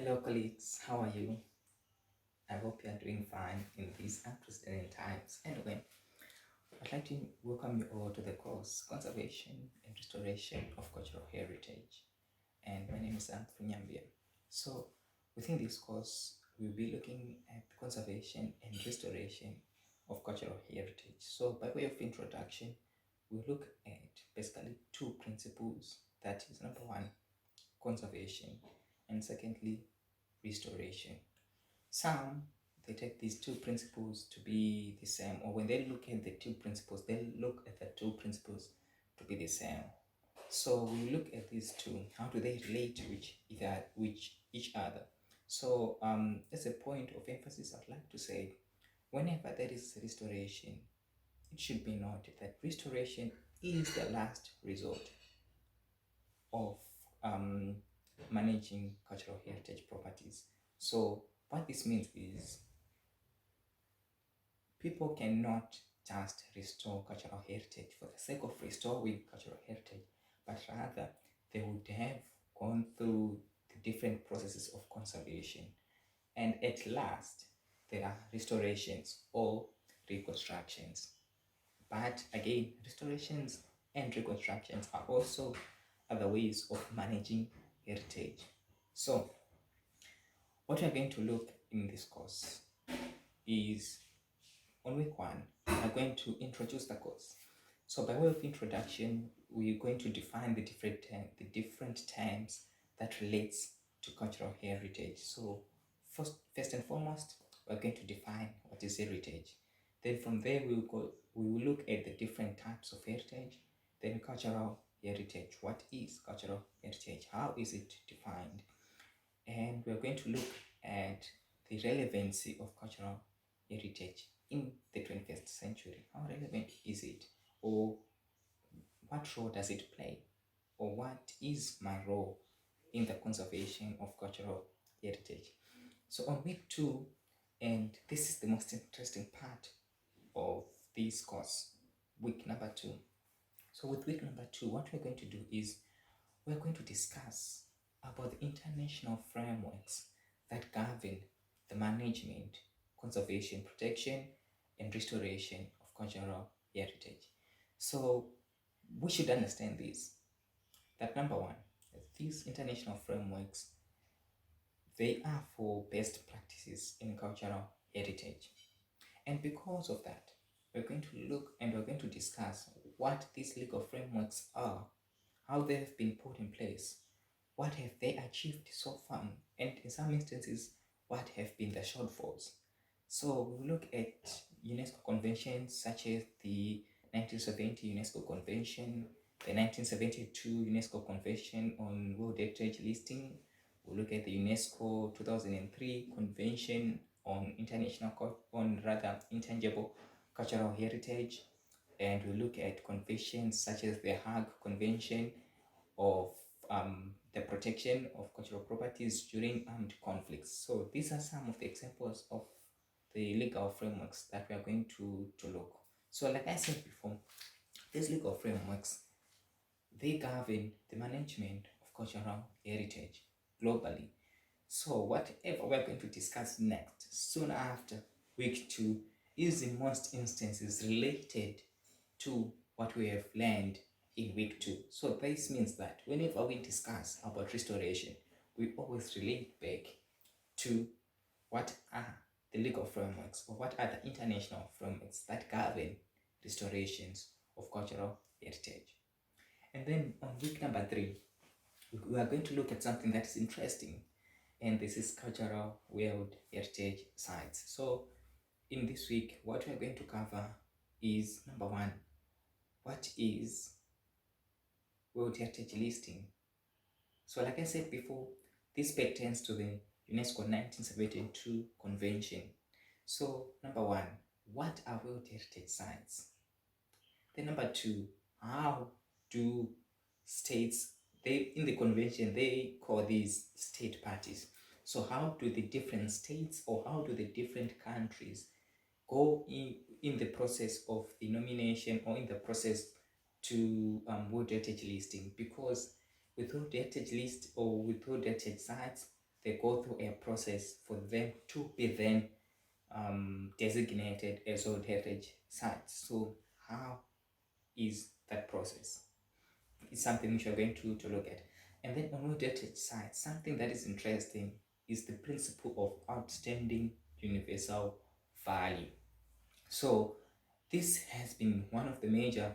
Hello, colleagues. How are you? I hope you are doing fine in these unprecedented times. Anyway, I'd like to welcome you all to the course Conservation and Restoration of Cultural Heritage. And my name is Humphrey Nayambia. So, within this course, we'll be looking at the conservation and restoration of cultural heritage. So, by way of introduction, we'll look at basically two principles. That is, number one, conservation, and secondly, restoration. Some, they take these two principles to be the same, or when they look at the two principles, they look at the two principles to be the same. So we look at these two. How do they relate with each other? So as a point of emphasis, I'd like to say, whenever there is restoration, it should be noted that restoration is the last resort of managing cultural heritage properties. So what this means is people cannot just restore cultural heritage for the sake of restoring cultural heritage, but rather they would have gone through the different processes of conservation. And at last, there are restorations or reconstructions. But again, restorations and reconstructions are also other ways of managing heritage. So, what we're going to look in this course is, on week one, we're going to introduce the course. So by way of introduction, we're going to define the different terms that relates to cultural heritage. So first and foremost, we're going to define what is heritage. Then from there, we will look at the different types of heritage. Then cultural heritage. What is cultural heritage? How is it defined? And we're going to look at the relevancy of cultural heritage in the 21st century. How relevant is it? Or what role does it play? Or what is my role in the conservation of cultural heritage? So on week two, and this is the most interesting part of this course, week number two. So with week number two, what we're going to do is we're going to discuss about the international frameworks that govern the management, conservation, protection, and restoration of cultural heritage. So we should understand this, that number one, these international frameworks, they are for best practices in cultural heritage. And because of that, we're going to look and we're going to discuss what these legal frameworks are, how they have been put in place, what have they achieved so far, and in some instances, what have been the shortfalls. So we look at UNESCO conventions such as the 1970 UNESCO Convention, the 1972 UNESCO Convention on World Heritage Listing. We look at the UNESCO 2003 Convention on intangible cultural heritage, and we look at conventions such as the Hague Convention of the protection of cultural properties during armed conflicts. So these are some of the examples of the legal frameworks that we are going to look. So like I said before, these legal frameworks, they govern the management of cultural heritage globally. So whatever we're going to discuss next, soon after week two, is in most instances related to what we have learned in week two. So this means that whenever we discuss about restoration, we always relate back to what are the legal frameworks or what are the international frameworks that govern restorations of cultural heritage. And then on week number three, we are going to look at something that is interesting, and this is cultural world heritage sites. So in this week, what we are going to cover is, number one, what is World Heritage Listing? So like I said before, this pertains to the UNESCO 1972 Convention. So number one, what are World Heritage Sites? Then number two, how do states, in the convention, they call these state parties. So how do the different states or how do the different countries go in the process of the nomination or in the process to World Heritage Listing? Because with World Heritage List or with World Heritage Sites, they go through a process for them to be then designated as World Heritage Sites. So how is that process? It's something which we're going to look at. And then on World Heritage Sites, something that is interesting is the principle of outstanding universal value. So this has been one of the major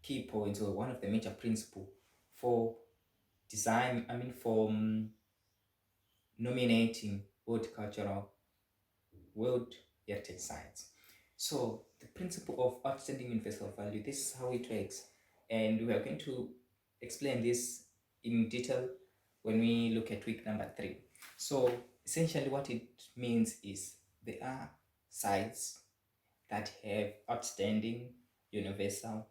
key points, or one of the major principles for nominating World Heritage Sites. So the principle of outstanding universal value, this is how it works. And we are going to explain this in detail when we look at week number 3. So essentially what it means is there are sites that have outstanding universal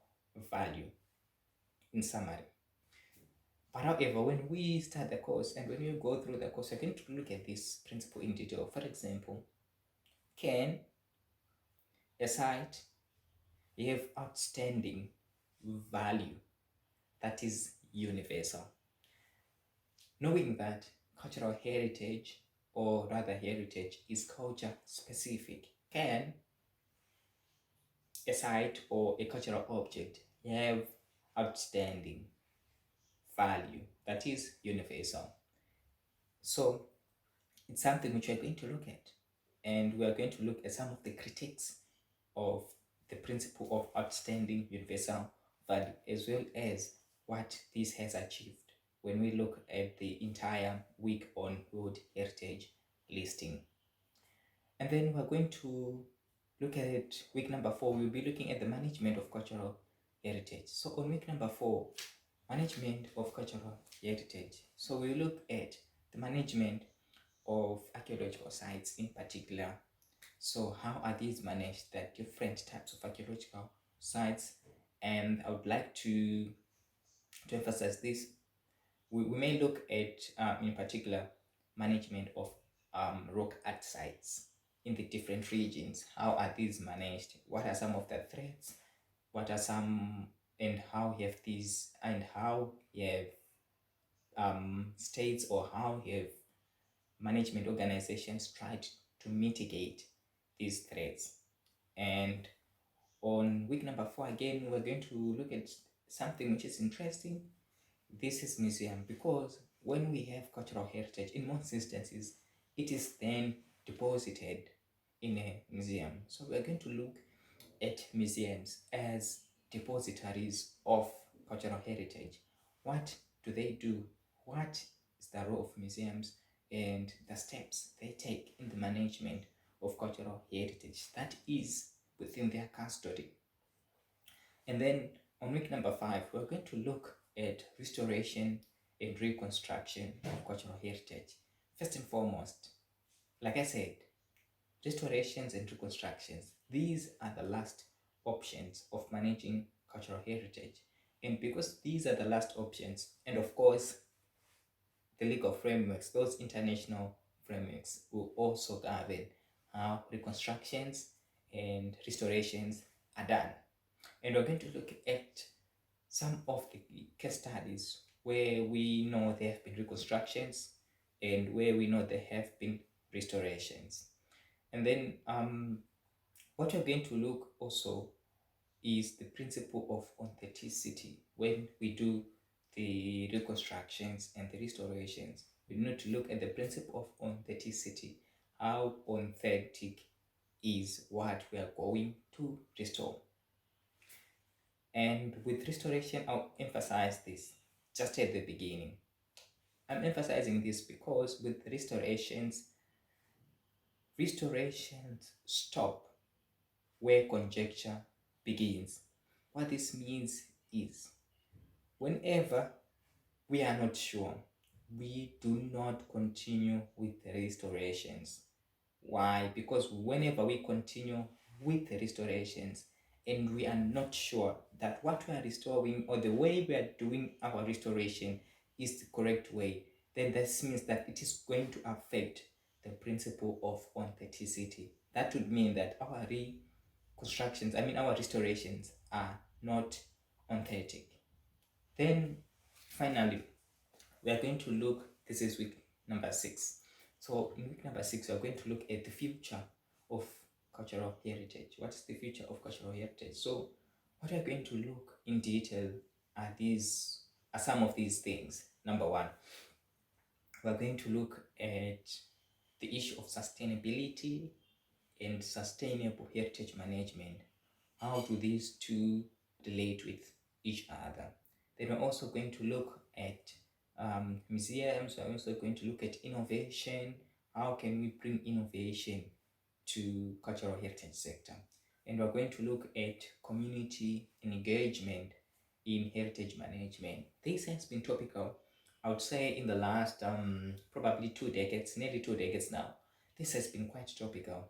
value, in summary. But however, when we start the course and when you go through the course, you're going to look at this principle in detail. For example, can a site have outstanding value that is universal? Knowing that cultural heritage, or rather heritage, is culture specific, can a site or a cultural object have outstanding value that is universal? So it's something which we're going to look at, and we are going to look at some of the critiques of the principle of outstanding universal value, as well as what this has achieved when we look at the entire week on World Heritage listing. And then we're going to look at week number 4. We'll be looking at the management of cultural heritage. So on week number 4, management of cultural heritage. So we look at the management of archaeological sites in particular. So how are these managed? There are different types of archaeological sites, and I would like to emphasize this. We may look at in particular management of rock art sites in the different regions. How are these managed? What are some of the threats? What are some, and how have these, and how have states, or how have management organizations tried to mitigate these threats? And on week number 4, again, we're going to look at something which is interesting. This is museum, because when we have cultural heritage, in most instances, it is then deposited in a museum. So we're going to look at museums as depositories of cultural heritage. What do they do? What is the role of museums, and the steps they take in the management of cultural heritage that is within their custody? And then on week number 5, we're going to look at restoration and reconstruction of cultural heritage. First and foremost, like I said, restorations and reconstructions, these are the last options of managing cultural heritage. And because these are the last options, and of course the legal frameworks, those international frameworks, will also govern how reconstructions and restorations are done. And we're going to look at some of the case studies where we know there have been reconstructions and where we know there have been restorations. And then what we're going to look also is the principle of authenticity. When we do the reconstructions and the restorations, we need to look at the principle of authenticity. How authentic is what we are going to restore? And with restoration, I'll emphasize this just at the beginning. I'm emphasizing this because with restorations stop where conjecture begins. What this means is, whenever we are not sure, we do not continue with the restorations. Why? Because whenever we continue with the restorations and we are not sure that what we are restoring, or the way we are doing our restoration, is the correct way, then this means that it is going to affect the principle of authenticity. That would mean that our our restorations are not authentic. Then finally, we are going to look, this is week number 6. So in week number 6, we're going to look at the future of cultural heritage. What is the future of cultural heritage? So what we're going to look in detail are some of these things. Number one, we're going to look at the issue of sustainability and sustainable heritage management. How do these two relate with each other? Then we're also going to look at museums. We're also going to look at innovation. How can we bring innovation to cultural heritage sector? And we're going to look at community engagement in heritage management. This has been topical, I would say, in the last probably 2 decades, nearly 2 decades now. This has been quite topical,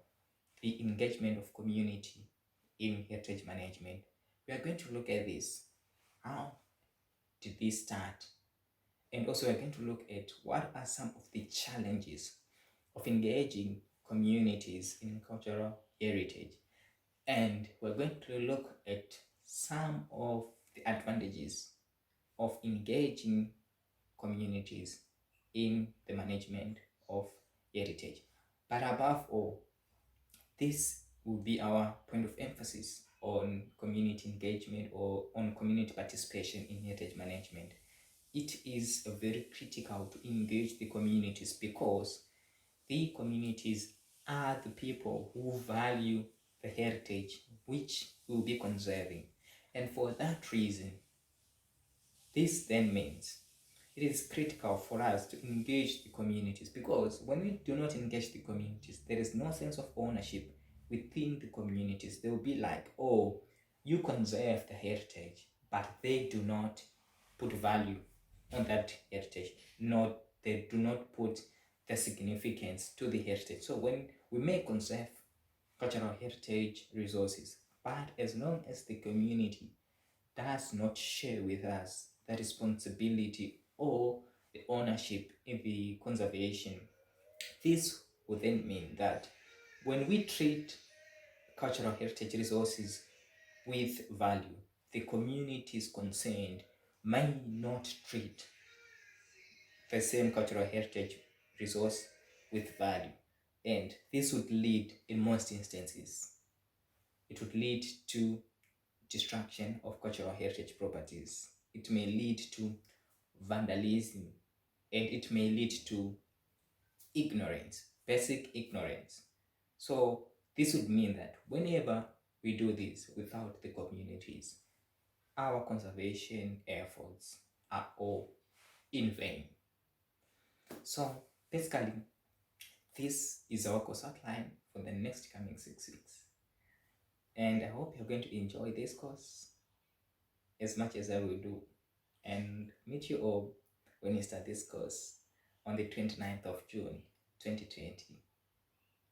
the engagement of community in heritage management. We are going to look at this. How did this start? And also we're going to look at what are some of the challenges of engaging communities in cultural heritage. And we're going to look at some of the advantages of engaging communities in the management of heritage. But above all, this will be our point of emphasis on community engagement or on community participation in heritage management. It is very critical to engage the communities because the communities are the people who value the heritage which we'll be conserving. And for that reason, this then means it is critical for us to engage the communities, because when we do not engage the communities, there is no sense of ownership within the communities. They will be like, oh, you conserve the heritage, but they do not put value on that heritage. No, they do not put the significance to the heritage. So when we may conserve cultural heritage resources, but as long as the community does not share with us the responsibility or the ownership in the conservation, this would then mean that when we treat cultural heritage resources with value, the communities concerned may not treat the same cultural heritage resource with value. And this would lead, in most instances, it would lead to destruction of cultural heritage properties. It may lead to vandalism, and it may lead to ignorance, basic ignorance. So this would mean that whenever we do this without the communities, our conservation efforts are all in vain. So basically, this is our course outline for the next coming 6 weeks. And I hope you're going to enjoy this course as much as I will do, and meet you all when we start this course on the 29th of June 2020.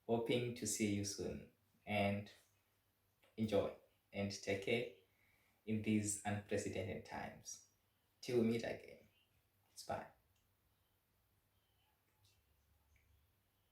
Hoping to see you soon, and enjoy and take care in these unprecedented times. Till we meet again. It's bye.